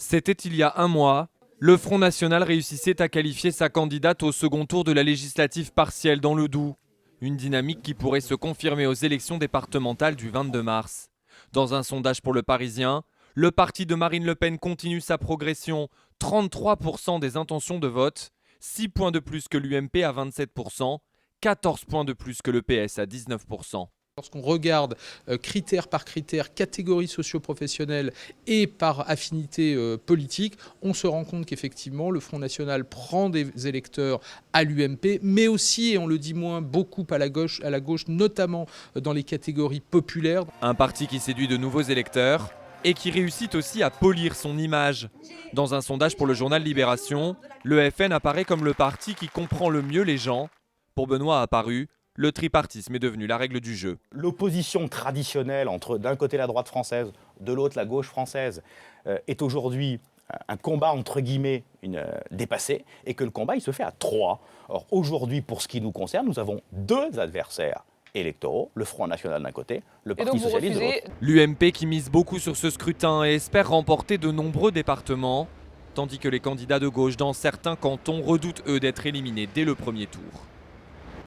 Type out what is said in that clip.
C'était il y a un mois. Le Front National réussissait à qualifier sa candidate au second tour de la législative partielle dans le Doubs. Une dynamique qui pourrait se confirmer aux élections départementales du 22 mars. Dans un sondage pour Le Parisien, le parti de Marine Le Pen continue sa progression. 33% des intentions de vote, 6 points de plus que l'UMP à 27%, 14 points de plus que le PS à 19%. Lorsqu'on regarde critère par critère, catégorie socio-professionnelle et par affinité politique, on se rend compte qu'effectivement le Front National prend des électeurs à l'UMP, mais aussi, et on le dit moins, beaucoup à la gauche, notamment dans les catégories populaires. Un parti qui séduit de nouveaux électeurs et qui réussit aussi à polir son image. Dans un sondage pour le journal Libération, le FN apparaît comme le parti qui comprend le mieux les gens. Pour Benoît Apparu, le tripartisme est devenu la règle du jeu. L'opposition traditionnelle entre d'un côté la droite française, de l'autre la gauche française, est aujourd'hui un combat entre guillemets dépassé, et que le combat il se fait à trois. Or aujourd'hui, pour ce qui nous concerne, nous avons deux adversaires électoraux, le Front National d'un côté, le Parti Socialiste de l'autre. L'UMP qui mise beaucoup sur ce scrutin et espère remporter de nombreux départements, tandis que les candidats de gauche dans certains cantons redoutent eux d'être éliminés dès le premier tour.